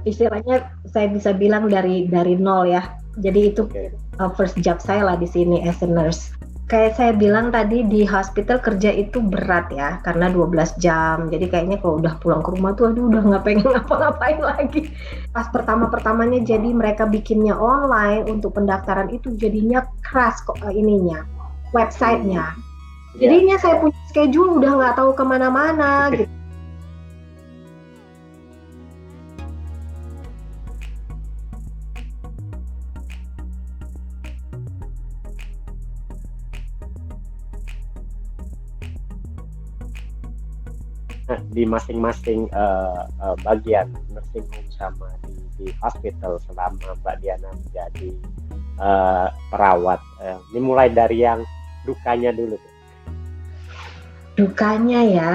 istilahnya saya bisa bilang dari nol ya. Jadi itu Oke. first job saya lah di sini as a nurse. Kayak saya bilang tadi di hospital kerja itu berat ya karena 12 jam. Jadi kayaknya kalau udah pulang ke rumah tuh aduh udah nggak pengen ngapa-ngapain lagi. Pas pertama-pertamanya jadi mereka bikinnya online untuk pendaftaran itu jadinya keras kok ininya websitenya. Ya. Jadinya saya punya schedule udah nggak tahu kemana-mana gitu. Nah, di masing-masing bagian nursing home sama di hospital selama Mbak Diana menjadi perawat, ini mulai dari yang dukanya dulu tuh. Dukanya ya,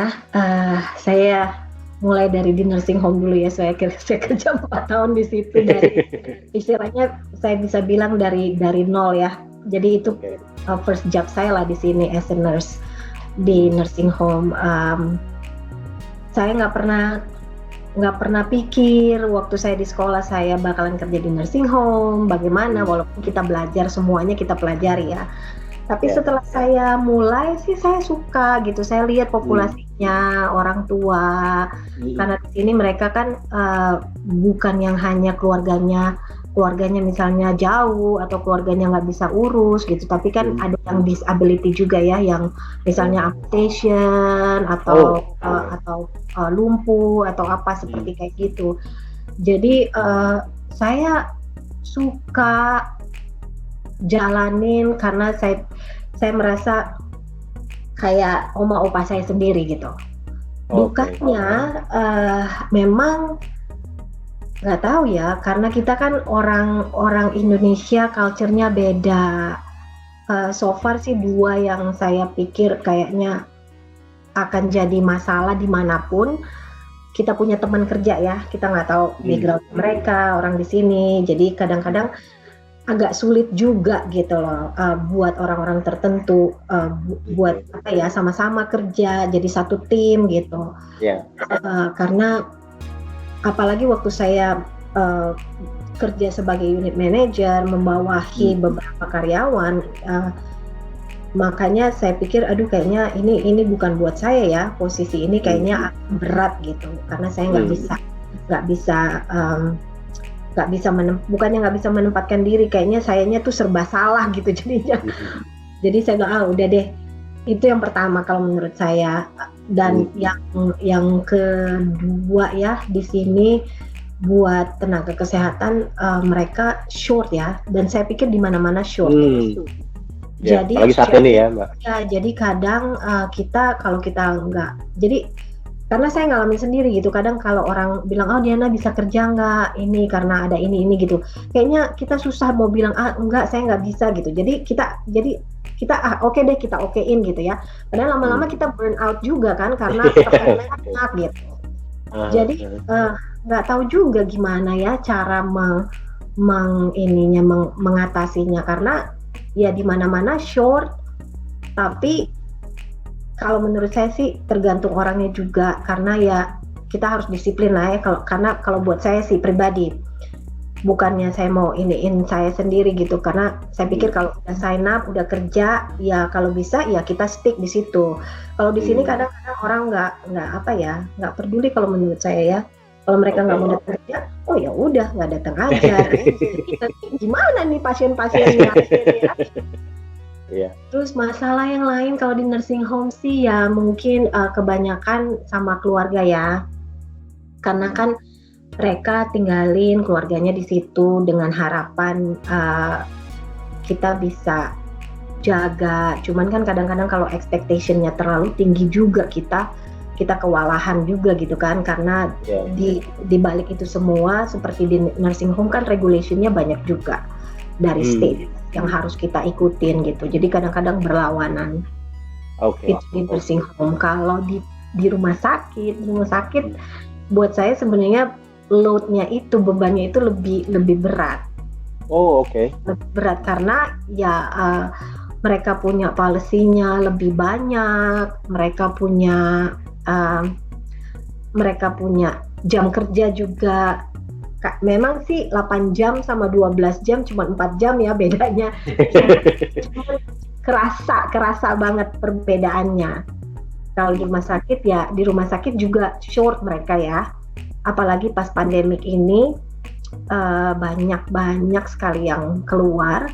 saya mulai dari di nursing home dulu ya. Saya kerja 4 tahun di situ dari istilahnya saya bisa bilang dari nol ya. Jadi itu Oke. first job saya lah di sini as a nurse di nursing home. Saya nggak pernah pikir waktu saya di sekolah saya bakalan kerja di nursing home. Bagaimana walaupun kita belajar semuanya kita pelajari ya. Tapi Ya. setelah saya mulai sih saya suka gitu. Saya lihat populasinya orang tua. Karena di sini mereka kan bukan yang hanya keluarganya misalnya jauh atau keluarganya nggak bisa urus gitu, tapi kan ada yang disability juga ya, yang misalnya amputation atau lumpuh atau apa seperti kayak gitu. Jadi saya suka jalanin karena saya merasa kayak oma opa saya sendiri gitu. Dukanya memang nggak tahu ya, karena kita kan orang Indonesia, culture-nya beda. So far sih 2 yang saya pikir kayaknya akan jadi masalah dimanapun. Kita punya teman kerja ya, kita nggak tahu background mereka, orang di sini. Jadi kadang-kadang agak sulit juga gitu loh, buat orang-orang tertentu, buat apa ya, sama-sama kerja jadi satu tim gitu. Karena apalagi waktu saya kerja sebagai unit manager, membawahi beberapa karyawan, makanya saya pikir aduh kayaknya ini bukan buat saya ya, posisi ini kayaknya berat gitu, karena saya bukannya nggak bisa menempatkan diri, kayaknya sayanya tuh serba salah gitu jadinya. Jadi saya bilang udah deh, itu yang pertama kalau menurut saya. Dan yang kedua ya, di sini buat tenaga kesehatan mereka short ya, dan saya pikir di mana-mana short. Jadi apalagi saat ini ya Mbak. Ya, jadi kadang kalau kita nggak, jadi karena saya ngalamin sendiri gitu, kadang kalau orang bilang Diana bisa kerja nggak ini karena ada ini gitu, kayaknya kita susah mau bilang enggak saya nggak bisa gitu. Jadi kita oke deh, kita okein gitu ya, padahal lama-lama kita burn out juga kan karena enak gitu. Jadi nggak tahu juga gimana ya cara mengatasinya, karena ya di mana-mana short. Tapi kalau menurut saya sih tergantung orangnya juga, karena ya kita harus disiplin lah ya. Karena kalau buat saya sih pribadi, bukannya saya mau iniin saya sendiri gitu, karena saya pikir kalau udah sign up, udah kerja, ya kalau bisa ya kita stick di situ. Kalau di sini kadang-kadang orang nggak peduli kalau menurut saya ya. Kalau mereka nggak mau datang kerja, ya udah nggak datang aja. Gimana nih pasien-pasiennya? Terus masalah yang lain kalau di nursing home sih ya mungkin kebanyakan sama keluarga ya, karena kan mereka tinggalin keluarganya di situ dengan harapan kita bisa jaga. Cuman kan kadang-kadang kalau expectation-nya terlalu tinggi juga kita kewalahan juga gitu kan, karena di balik itu semua seperti di nursing home kan regulation-nya banyak juga dari state yang harus kita ikutin gitu. Jadi kadang-kadang berlawanan. Itu di nursing home. Kalau di rumah sakit buat saya sebenarnya load-nya itu, bebannya itu lebih berat. Lebih berat karena ya mereka punya policy-nya lebih banyak, mereka punya jam kerja juga memang sih 8 jam sama 12 jam cuma 4 jam ya bedanya. Cuman kerasa banget perbedaannya. Kalau di rumah sakit ya, di rumah sakit juga short mereka ya. Apalagi pas pandemik ini banyak sekali yang keluar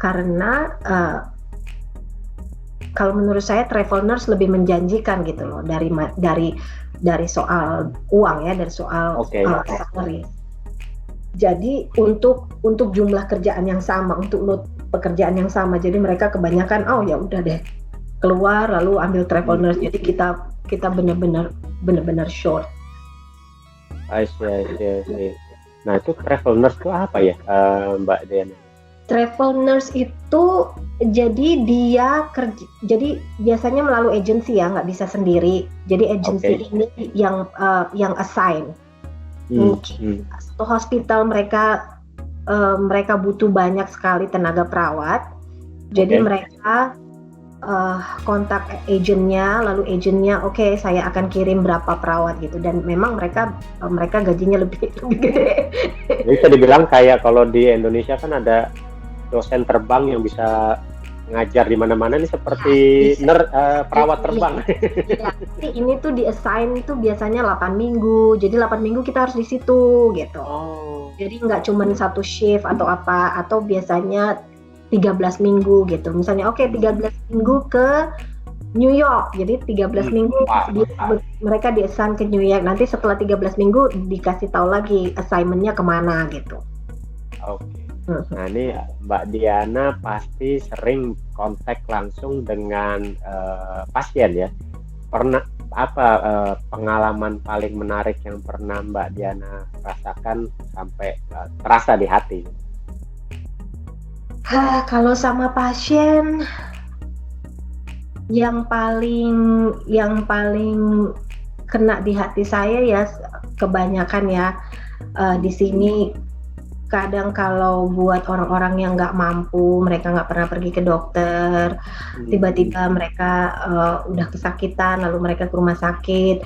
karena kalau menurut saya travel nurse lebih menjanjikan gitu loh dari soal uang ya, dari soal salary. Jadi untuk jumlah kerjaan yang sama, untuk load pekerjaan yang sama, jadi mereka kebanyakan ya udah deh keluar lalu ambil travel nurse. Jadi kita benar-benar short. I see. Nah itu travel nurse itu apa ya, Mbak Diana? Travel nurse itu jadi dia kerja, jadi biasanya melalui agensi ya, nggak bisa sendiri. Jadi agensi ini yang assign. Mungkin satu hospital mereka butuh banyak sekali tenaga perawat. Jadi mereka kontak agennya, lalu agennya oke, saya akan kirim berapa perawat gitu. Dan memang mereka gajinya lebih gede. Bisa dibilang kayak kalau di Indonesia kan ada dosen terbang yang bisa ngajar di mana-mana, nih seperti perawat terbang. Ya, ini tuh di-assign itu biasanya 8 minggu. Jadi 8 minggu kita harus di situ gitu. Jadi nggak cuma satu shift atau apa, atau biasanya 13 minggu gitu. Misalnya 13 minggu ke New York. Jadi 13 minggu mereka di-assign ke New York. Nanti setelah 13 minggu dikasih tahu lagi assignment-nya kemana gitu. Nah ini Mbak Diana pasti sering kontak langsung dengan pasien ya. Pernah apa pengalaman paling menarik yang pernah Mbak Diana rasakan sampai terasa di hati? Kalau sama pasien yang paling kena di hati saya ya kebanyakan ya di sini. Kadang kalau buat orang-orang yang nggak mampu, mereka nggak pernah pergi ke dokter, tiba-tiba mereka udah kesakitan, lalu mereka ke rumah sakit,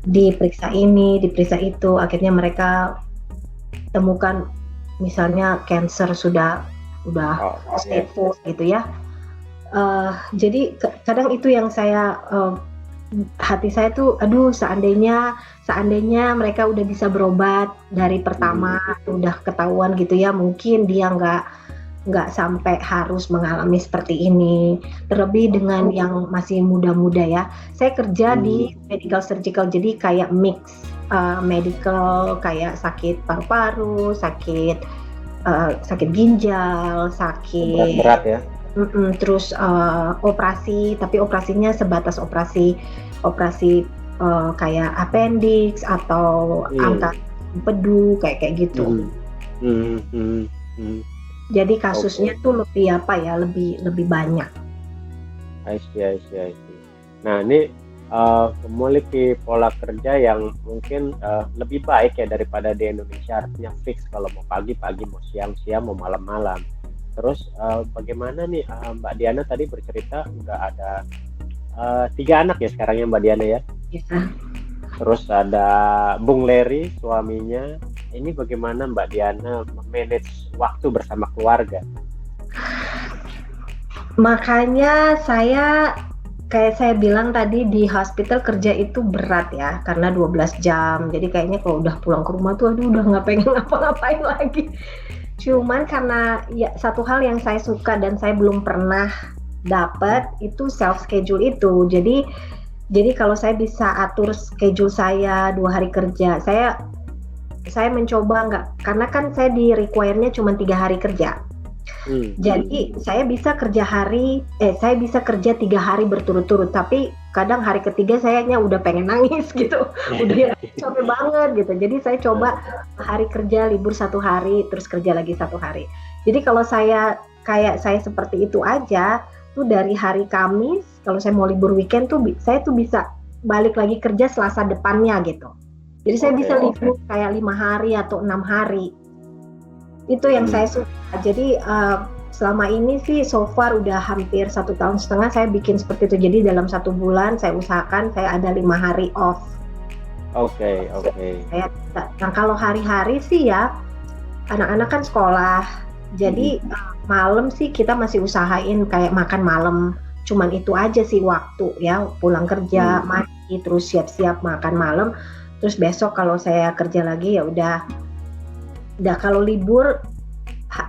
diperiksa ini, diperiksa itu, akhirnya mereka temukan misalnya cancer sudah stage 4 gitu ya. Jadi kadang itu yang saya hati saya tuh, aduh seandainya mereka udah bisa berobat dari pertama, udah ketahuan gitu ya, mungkin dia nggak sampai harus mengalami seperti ini. Terlebih dengan yang masih muda-muda ya. Saya kerja di medical surgical, jadi kayak mix medical, kayak sakit paru-paru, sakit ginjal, sakit berat ya. Terus operasi, tapi operasinya sebatas operasi kayak appendix atau angkat empedu kayak gitu. Jadi kasusnya tuh lebih banyak. I see. Nah ini memiliki pola kerja yang mungkin lebih baik ya daripada di Indonesia, artinya fix kalau mau pagi, mau siang, mau malam. Terus bagaimana nih Mbak Diana tadi bercerita udah ada 3 anak ya sekarang ya Mbak Diana ya? Iya. Terus ada Bung Leri suaminya. Ini bagaimana Mbak Diana manage waktu bersama keluarga? Makanya kayak saya bilang tadi, di hospital kerja itu berat ya, karena 12 jam. Jadi kayaknya kalau udah pulang ke rumah tuh udah nggak pengen ngapa-ngapain lagi. Cuman karena ya satu hal yang saya suka dan saya belum pernah dapat itu self schedule itu. Jadi kalau saya bisa atur schedule saya 2 hari kerja, saya mencoba karena kan saya di require-nya cuma 3 hari kerja. Jadi saya bisa kerja 3 hari berturut-turut, tapi kadang hari ketiga sayanya udah pengen nangis gitu, udah capek banget gitu. Jadi saya coba hari kerja libur 1 hari, terus kerja lagi 1 hari. Jadi kalau saya seperti itu aja, tuh dari hari Kamis, kalau saya mau libur weekend tuh saya tuh bisa balik lagi kerja Selasa depannya gitu. Jadi saya bisa libur kayak 5 hari atau 6 hari. Itu yang saya suka. Jadi selama ini sih so far udah hampir 1,5 tahun saya bikin seperti itu. Jadi dalam 1 bulan saya usahakan saya ada 5 hari off. Oke, oke. Saya, nah kalau hari-hari sih ya, anak-anak kan sekolah, jadi malam sih kita masih usahain kayak makan malam. Cuman itu aja sih waktu ya, pulang kerja, mandi, terus siap-siap makan malam. Terus besok kalau saya kerja lagi ya udah kalau libur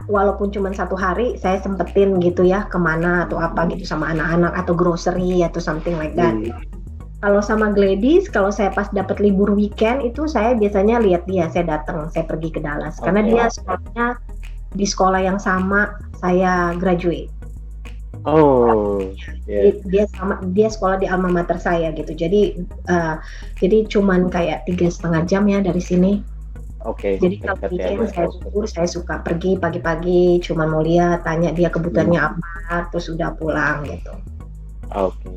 walaupun cuma 1 hari saya sempetin gitu ya kemana atau apa gitu sama anak-anak atau grocery atau something like that. Kalau sama Gladys, kalau saya pas dapat libur weekend itu saya biasanya lihat dia, saya datang, saya pergi ke Dallas karena dia sekolahnya di sekolah yang sama saya graduate. Oh, dia sekolah di alma mater saya gitu. Jadi cuman kayak 3,5 jam ya dari sini. Oke. Jadi kalau weekend saya libur, saya suka pergi pagi-pagi, cuman mau lihat, tanya dia kebutuhannya apa, terus udah pulang gitu. Oke.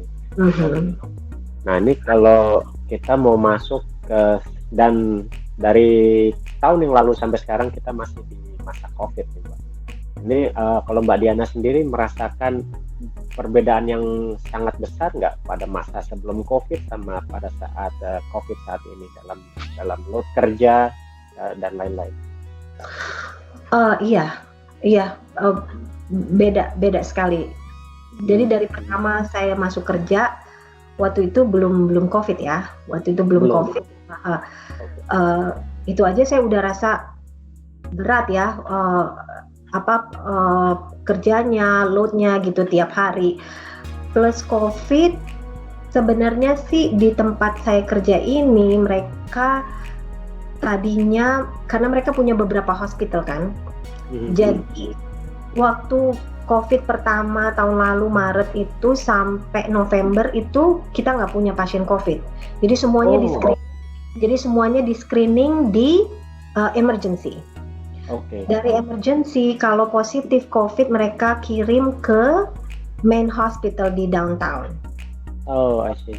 Nah ini kalau kita mau masuk ke, dan dari tahun yang lalu sampai sekarang kita masih di masa COVID nih Mbak. Ini kalau Mbak Diana sendiri merasakan perbedaan yang sangat besar nggak pada masa sebelum COVID sama pada saat COVID saat ini dalam load kerja dan lain-lain? Iya, beda sekali. Jadi dari pertama saya masuk kerja, waktu itu belum COVID ya, COVID. Itu aja saya udah rasa berat ya, kerjanya, loadnya gitu tiap hari. Plus COVID, sebenarnya sih di tempat saya kerja ini mereka tadinya karena mereka punya beberapa hospital kan, jadi waktu COVID pertama tahun lalu Maret itu sampai November itu kita nggak punya pasien COVID. Jadi semuanya di screening di emergency. Dari emergency kalau positif COVID mereka kirim ke main hospital di downtown. Oh, I see.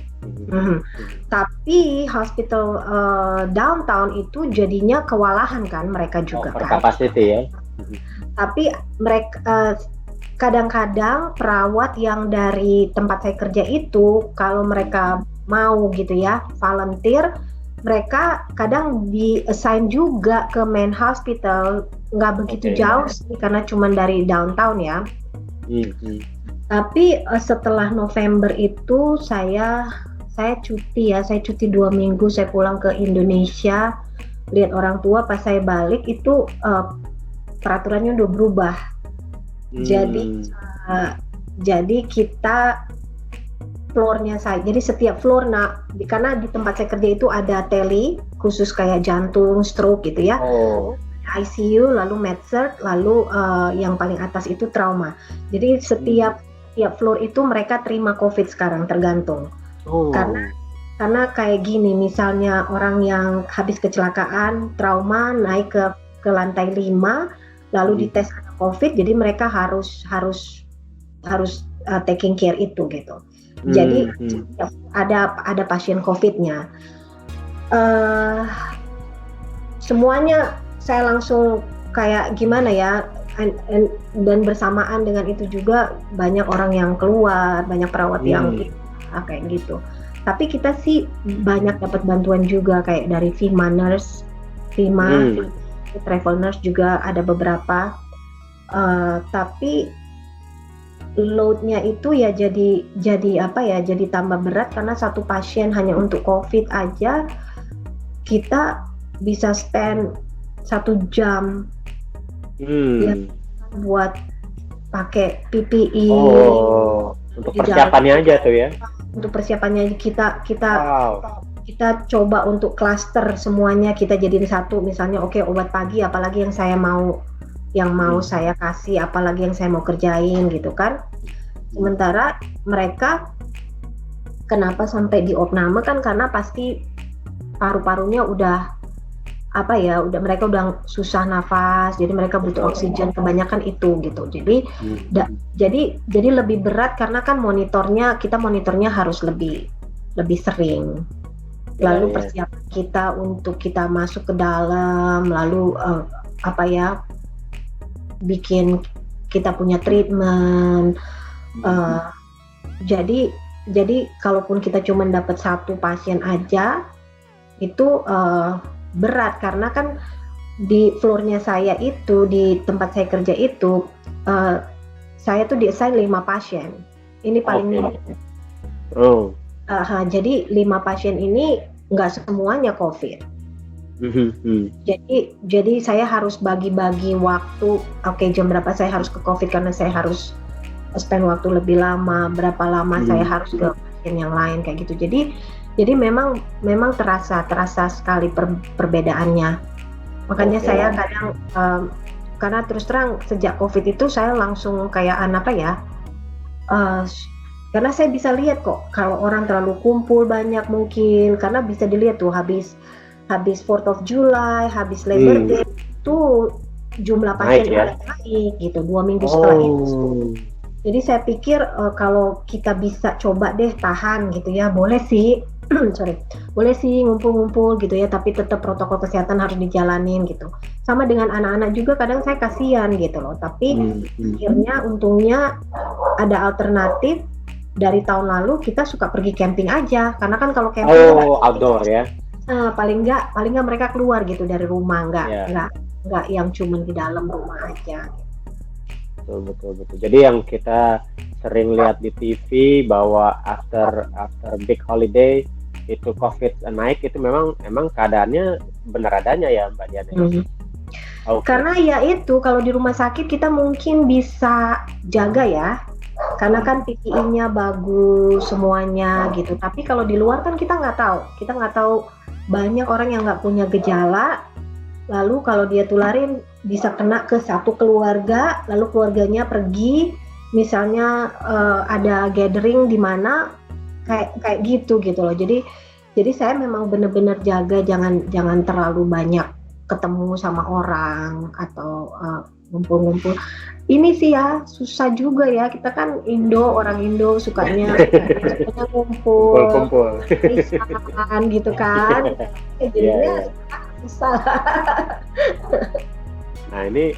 Tapi hospital downtown itu jadinya kewalahan kan mereka juga kan. Capacity ya. Tapi mereka kadang-kadang perawat yang dari tempat saya kerja itu kalau mereka mau gitu ya volunteer, mereka kadang di-assign juga ke main hospital, nggak begitu jauh sih karena cuma dari downtown ya. Tapi setelah November itu saya cuti ya, saya cuti 2 minggu, saya pulang ke Indonesia lihat orang tua. Pas saya balik itu peraturannya udah berubah. Jadi kita floornya saya, jadi setiap floor, karena di tempat saya kerja itu ada tele khusus kayak jantung, stroke gitu ya, ICU, lalu med-surg, lalu yang paling atas itu trauma. Jadi setiap floor itu mereka terima COVID sekarang tergantung. Karena kayak gini, misalnya orang yang habis kecelakaan, trauma naik ke lantai 5, lalu dites COVID, jadi mereka harus taking care itu gitu. Jadi ada pasien COVID-nya. Semuanya saya langsung kayak gimana ya, dan bersamaan dengan itu juga banyak orang yang keluar, banyak perawat yang kayak gitu. Tapi kita sih banyak dapat bantuan juga kayak dari FEMA nurse, travel nurse juga ada beberapa. Tapi loadnya itu ya jadi tambah berat karena satu pasien hanya untuk COVID aja kita bisa spend 1 jam ya, buat pakai PPE. Untuk persiapannya aja tuh ya. Untuk persiapannya kita coba untuk cluster semuanya, kita jadiin satu. Misalnya obat pagi apalagi yang mau saya kasih, apalagi yang saya mau kerjain gitu kan. Sementara mereka kenapa sampai di opname kan karena pasti paru-parunya mereka udah susah nafas, jadi mereka butuh oksigen, kebanyakan itu gitu. Jadi lebih berat karena kan kita monitornya harus lebih sering. Lalu persiapan kita untuk kita masuk ke dalam, lalu bikin kita punya treatment. Jadi kalaupun kita cuma dapat satu pasien aja, itu berat karena kan di floornya saya itu, di tempat saya kerja itu, saya tuh di-assign 5 pasien. Ini paling Oke. Oh. jadi 5 pasien ini nggak semuanya COVID. Jadi saya harus bagi-bagi waktu. Oke, jam berapa saya harus ke COVID karena saya harus spend waktu lebih lama. Berapa lama saya harus ke pasien yang lain kayak gitu. Jadi memang terasa sekali perbedaannya. Makanya saya kadang karena terus terang sejak COVID itu saya langsung kayak karena saya bisa lihat kok kalau orang terlalu kumpul banyak mungkin, karena bisa dilihat tuh habis 4th of July, habis Labor Day itu jumlah pasien naik gitu 2 minggu setelah itu. Jadi saya pikir kalau kita bisa coba deh tahan gitu ya, boleh sih boleh sih ngumpul-ngumpul gitu ya, tapi tetap protokol kesehatan harus dijalanin gitu. Sama dengan anak-anak juga kadang saya kasihan gitu loh, tapi akhirnya untungnya ada alternatif. Dari tahun lalu kita suka pergi camping aja, karena kan kalau camping outdoor ya. Paling nggak mereka keluar gitu dari rumah, nggak yang cuman di dalam rumah aja. Betul. Jadi yang kita sering lihat di TV bahwa after big holiday itu COVID naik, itu memang keadaannya benar adanya ya Mbak Diana. Karena ya itu kalau di rumah sakit kita mungkin bisa jaga ya, karena kan PPE-nya bagus semuanya gitu. Tapi kalau di luar kan kita nggak tahu banyak orang yang nggak punya gejala, lalu kalau dia tularin bisa kena ke satu keluarga, lalu keluarganya pergi, misalnya ada gathering di mana kayak gitu loh. Jadi saya memang benar-benar jaga jangan terlalu banyak ketemu sama orang atau ngumpul-ngumpul. Ini sih ya susah juga ya, kita kan orang Indo sukanya ngumpul gitu kan. Jadinya susah. Nah ini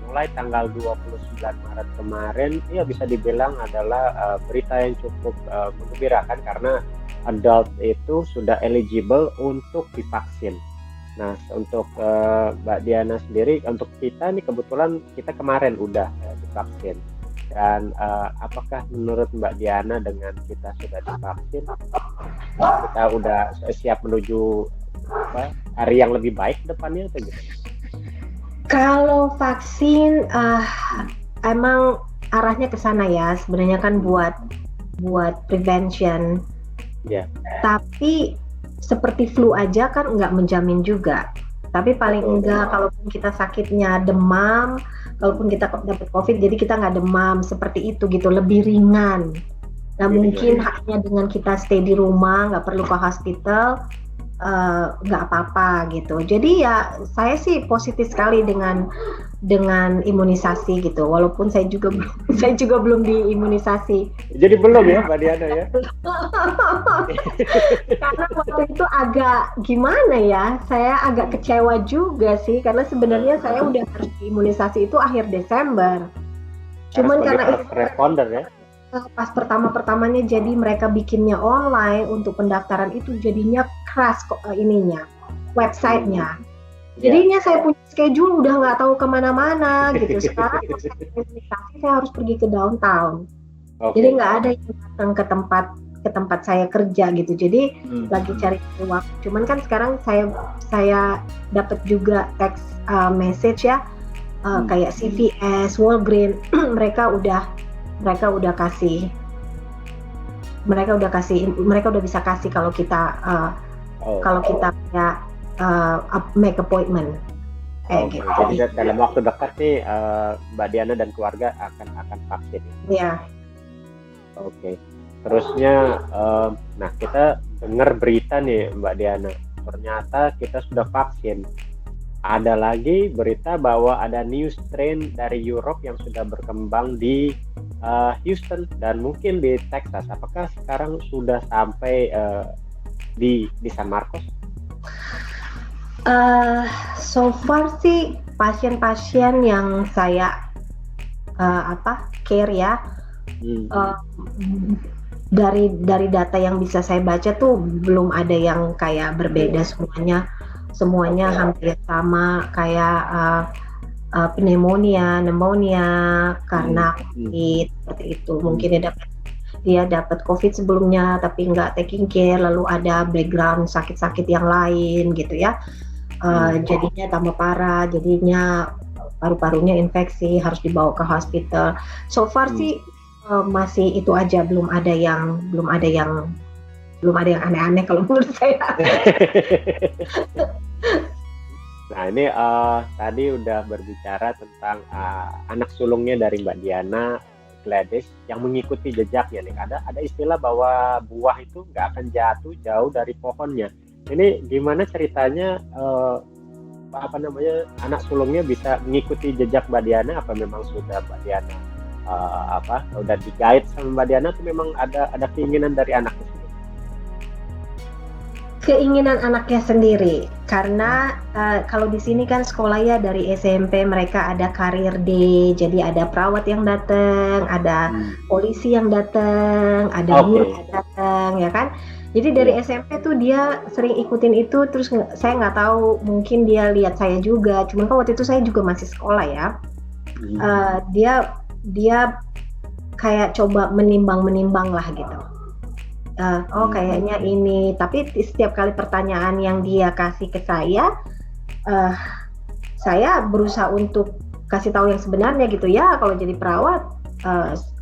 mulai tanggal 29 Maret kemarin ya bisa dibilang adalah berita yang cukup menggembirakan karena adult itu sudah eligible untuk divaksin. Nah untuk Mbak Diana sendiri, untuk kita nih kebetulan kita kemarin udah divaksin, dan apakah menurut Mbak Diana dengan kita sudah divaksin kita udah siap menuju hari yang lebih baik depannya atau gitu? Kalau vaksin emang arahnya ke sana ya, sebenarnya kan buat prevention. Tapi seperti flu aja kan nggak menjamin juga. Tapi paling enggak kalaupun kita sakitnya demam, kalaupun kita dapat COVID, jadi kita nggak demam seperti itu gitu, lebih ringan. Nah mungkin hanya dengan kita stay di rumah, nggak perlu ke hospital, nggak apa-apa gitu. Jadi ya saya sih positif sekali dengan imunisasi gitu. Walaupun saya juga belum diimunisasi. Jadi belum ya Mbak Diana ya? Karena waktu itu agak gimana ya, saya agak kecewa juga sih, karena sebenarnya saya udah harus diimunisasi itu akhir Desember. Cuman karena itu responder ya. Pas pertamanya jadi mereka bikinnya online untuk pendaftaran itu jadinya keras kok websitenya. Jadinya saya punya schedule udah nggak tahu kemana-mana gitu. Sekarang saya harus pergi ke downtown. Jadi nggak ada yang datang ke tempat saya kerja gitu. Jadi lagi cari waktu. Cuman kan sekarang saya dapat juga text message ya, kayak CVS, Walgreens, mereka udah bisa kasih kalau kita ya make appointment. Gitu. Jadi dalam waktu dekat nih Mbak Diana dan keluarga akan vaksin. Iya. Oke. Terusnya, nah kita dengar berita nih Mbak Diana, ternyata kita sudah vaksin. Ada lagi berita bahwa ada new strain dari Europe yang sudah berkembang di Houston dan mungkin di Texas. Apakah sekarang sudah sampai di San Marcos? So far sih pasien-pasien yang saya care ya, dari data yang bisa saya baca tuh belum ada yang kayak berbeda, semuanya hampir sama kayak pneumonia karena COVID seperti itu. Mungkin dia dapat COVID sebelumnya tapi nggak taking care, lalu ada background sakit-sakit yang lain gitu ya. Jadinya tambah parah, jadinya paru-parunya infeksi, harus dibawa ke hospital. So far sih masih itu aja, belum ada yang aneh-aneh kalau menurut saya. Nah ini tadi udah berbicara tentang anak sulungnya dari Mbak Diana, Gladys, yang mengikuti jejaknya nih. Ada istilah bahwa buah itu nggak akan jatuh jauh dari pohonnya. Ini gimana ceritanya? Anak sulungnya bisa mengikuti jejak Mbak Diana? Apa memang sudah Mbak Diana udah di-guide sama Mbak Diana, atau memang ada keinginan dari anaknya sendiri? Keinginan anaknya sendiri, karena kalau di sini kan sekolah ya dari SMP mereka ada karir day, jadi ada perawat yang datang, ada polisi yang datang, ada guru yang datang, ya kan? Jadi dari SMP tuh dia sering ikutin itu, terus saya nggak tahu, mungkin dia lihat saya juga, cuman kan waktu itu saya juga masih sekolah ya. Dia kayak coba menimbang lah gitu. Kayaknya ini, tapi setiap kali pertanyaan yang dia kasih ke saya berusaha untuk kasih tahu yang sebenarnya gitu ya. Kalau jadi perawat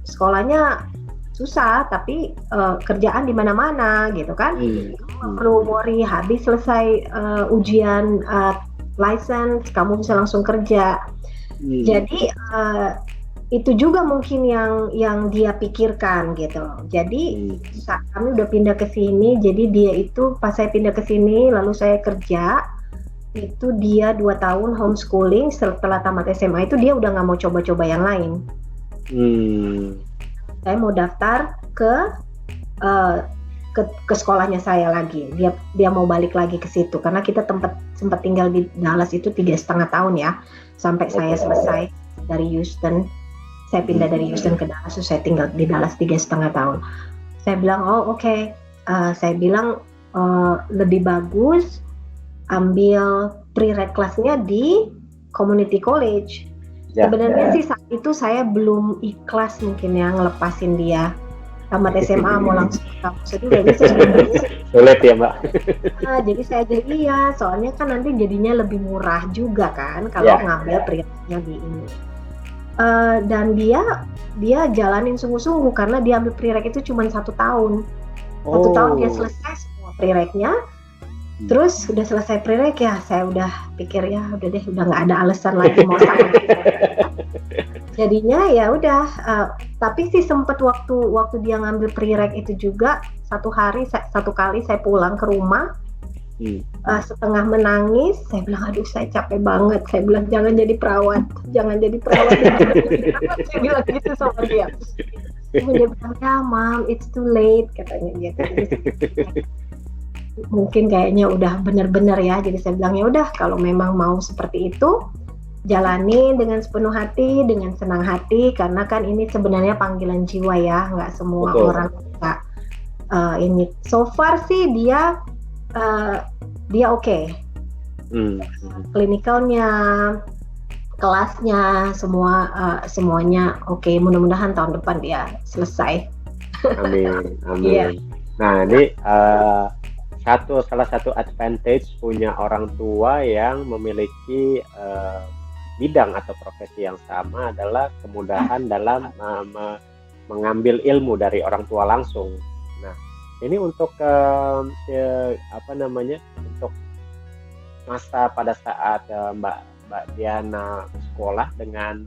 sekolahnya susah, tapi kerjaan di mana-mana gitu kan. Perlu worry, habis selesai ujian license kamu bisa langsung kerja. Jadi itu juga mungkin yang dia pikirkan gitu. Jadi saat kami udah pindah ke sini, jadi dia itu pas saya pindah ke sini lalu saya kerja, itu dia 2 tahun homeschooling. Setelah tamat SMA itu dia udah nggak mau coba-coba yang lain. Saya mau daftar ke sekolahnya saya lagi. Dia mau balik lagi ke situ karena kita sempat tinggal di Dallas itu 3,5 tahun ya, sampai saya selesai dari Houston. Saya pindah dari Houston ke Dallas, so saya tinggal di Dallas 3,5 tahun. Saya bilang oke. Saya bilang lebih bagus ambil pre-reg kelasnya di community college. Sebenarnya sih saat itu saya belum ikhlas mungkin ya ngelepasin dia. Tamat SMA mau langsung ke kampus itu kayaknya sulit ya Mbak. Jadi saya iya, soalnya kan nanti jadinya lebih murah juga kan kalau ngambil pre-regnya di ini. Dan dia jalanin sungguh-sungguh karena dia ambil pre-reg itu cuma 1 tahun. 1 tahun dia selesai semua pre-regnya. Terus udah selesai pre-reg ya, saya udah pikir ya udah deh, udah nggak ada alasan lagi mau sama. Jadinya ya udah, tapi sih sempet waktu dia ngambil pre-reg itu juga satu kali saya pulang ke rumah, setengah menangis, saya bilang aduh saya capek banget, saya bilang jangan jadi perawat. Saya bilang gitu sama dia. Dia bilang ya Mam, it's too late katanya gitu. Mungkin kayaknya udah bener-bener ya, jadi saya bilang ya udah kalau memang mau seperti itu jalani dengan sepenuh hati, dengan senang hati, karena kan ini sebenarnya panggilan jiwa ya, nggak semua orang bisa ini. So far sih dia oke. Klinikalnya, kelasnya, semuanya oke. Mudah-mudahan tahun depan dia selesai. Amin. Yeah. Nah ini salah satu advantage punya orang tua yang memiliki bidang atau profesi yang sama adalah kemudahan dalam mengambil ilmu dari orang tua langsung. Nah, ini untuk untuk masa pada saat Mbak Diana sekolah dengan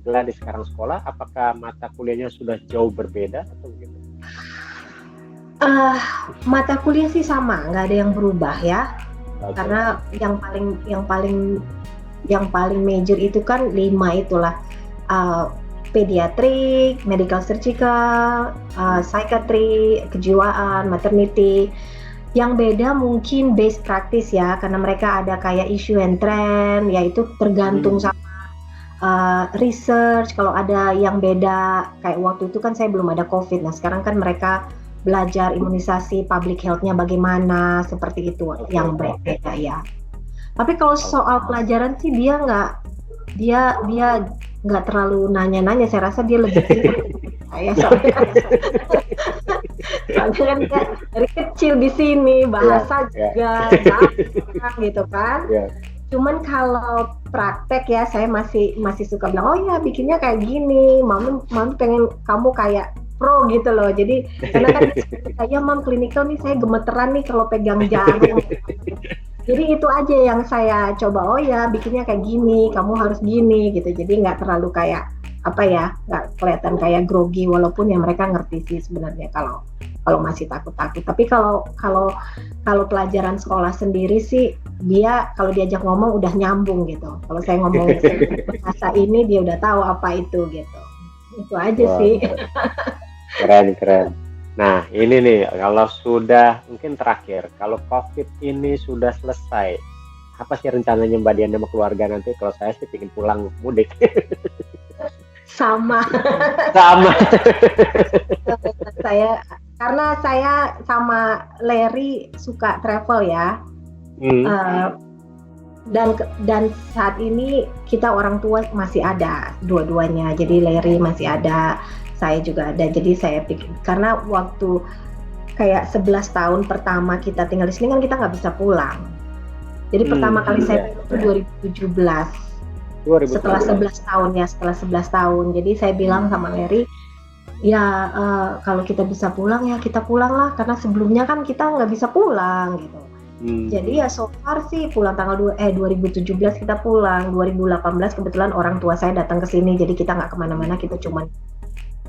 Gladys sekarang sekolah, apakah mata kuliahnya sudah jauh berbeda atau begitu? Mata kuliah sih sama, nggak ada yang berubah ya. Karena yang paling major itu kan 5 itulah, pediatrik, medical surgical, psychiatry, kejiwaan, maternity. Yang beda mungkin base practice ya, karena mereka ada kayak issue and trend, yaitu tergantung sama research kalau ada yang beda. Kayak waktu itu kan saya belum ada COVID. Nah sekarang kan mereka belajar imunisasi public health-nya bagaimana, seperti itu yang berbeda ya. Tapi kalau soal pelajaran sih dia nggak terlalu nanya-nanya. Saya rasa dia lebih saya soalnya kan dia dari kecil di sini bahasa juga gampang gitu kan. Cuman kalau praktek ya saya masih suka bilang, oh ya bikinnya kayak gini, mami pengen kamu kayak pro gitu loh. Jadi karena kan saya mam klinikal nih saya gemeteran nih kalau pegang jarum. Jadi itu aja yang saya coba, oh ya bikinnya kayak gini, kamu harus gini gitu. Jadi nggak terlalu kayak apa ya, nggak kelihatan kayak grogi, walaupun ya mereka ngerti sih sebenarnya kalau masih takut-takut. Tapi kalau pelajaran sekolah sendiri sih dia kalau diajak ngomong udah nyambung gitu. Kalau saya ngomong bahasa ini dia udah tahu apa itu gitu. Itu aja sih. Keren. Nah ini nih, kalau sudah mungkin terakhir, kalau COVID ini sudah selesai, apa sih rencananya Mbak Diana sama keluarga nanti? Kalau saya sih ingin pulang mudik. Sama. Karena saya sama Larry suka travel ya. Dan saat ini kita orang tua masih ada dua-duanya. Jadi Larry masih ada, saya juga ada. Jadi saya pikir karena waktu kayak 11 tahun pertama kita tinggal di sini kan kita nggak bisa pulang. Jadi pertama kali saya itu 2017. Setelah 11 tahun. Jadi saya bilang sama Larry, ya kalau kita bisa pulang ya kita pulang lah, karena sebelumnya kan kita nggak bisa pulang gitu. Jadi ya so far sih pulang tanggal 2017 kita pulang, 2018 kebetulan orang tua saya datang ke sini, jadi kita nggak kemana-mana, kita cuman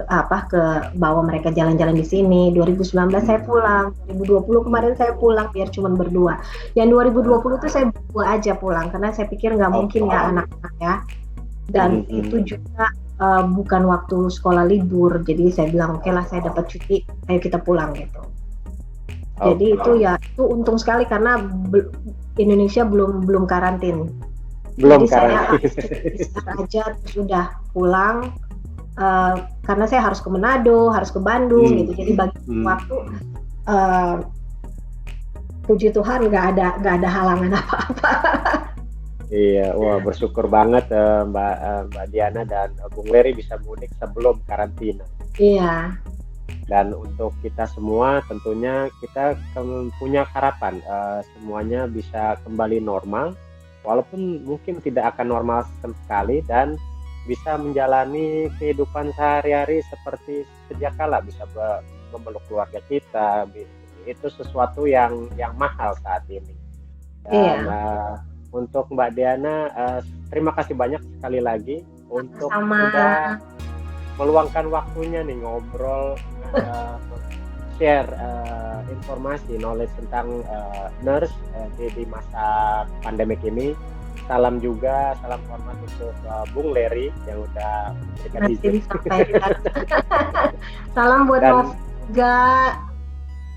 ke bawa mereka jalan-jalan di sini. 2019 saya pulang, 2020 kemarin saya pulang biar cuman berdua. Yang 2020 tuh saya berdua aja pulang karena saya pikir nggak mungkin ya anak-anak ya. Dan itu juga bukan waktu sekolah libur, jadi saya bilang oke lah saya dapat cuti, ayo kita pulang gitu. Jadi itu untung sekali karena Indonesia belum karantin. Jadi saya aja sudah pulang. Karena saya harus ke Manado, harus ke Bandung gitu. Jadi bagi waktu puji Tuhan nggak ada halangan apa-apa. Iya, wah bersyukur banget Mbak Diana dan Bung Larry bisa mudik sebelum karantina. Iya. Dan untuk kita semua tentunya kita punya harapan semuanya bisa kembali normal, walaupun mungkin tidak akan normal sekali, dan bisa menjalani kehidupan sehari-hari seperti sedia kala, bisa memeluk keluarga kita. Itu sesuatu yang mahal saat ini. Dan untuk Mbak Diana, terima kasih banyak sekali lagi untuk sudah meluangkan waktunya nih ngobrol, share informasi, knowledge tentang nurse di masa pandemik ini. Salam hormat untuk Bung Larry yang udah memberikan izin. Salam buat Mas juga.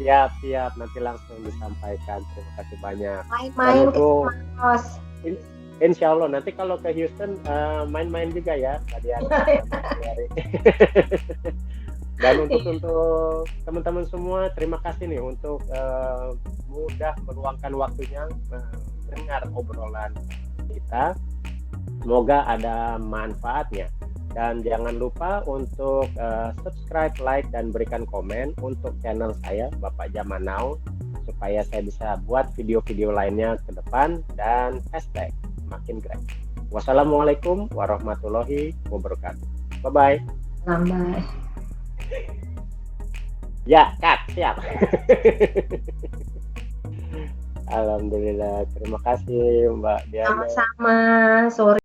Siap, nanti langsung disampaikan. Terima kasih banyak. Main-main ke Mas. Insya Allah nanti kalau ke Houston main-main juga ya, Mbak Diana. Dan untuk teman-teman semua, terima kasih nih untuk mudah meluangkan waktunya mendengar obrolan kita. Semoga ada manfaatnya. Dan jangan lupa untuk subscribe, like, dan berikan komen untuk channel saya, Bapak Zaman Now, supaya saya bisa buat video-video lainnya ke depan dan hashtag makin great. Wassalamualaikum warahmatullahi wabarakatuh. Bye-bye. Bye. Ya, Kak, siap. Alhamdulillah, terima kasih Mbak Diana. Sama-sama, sorry.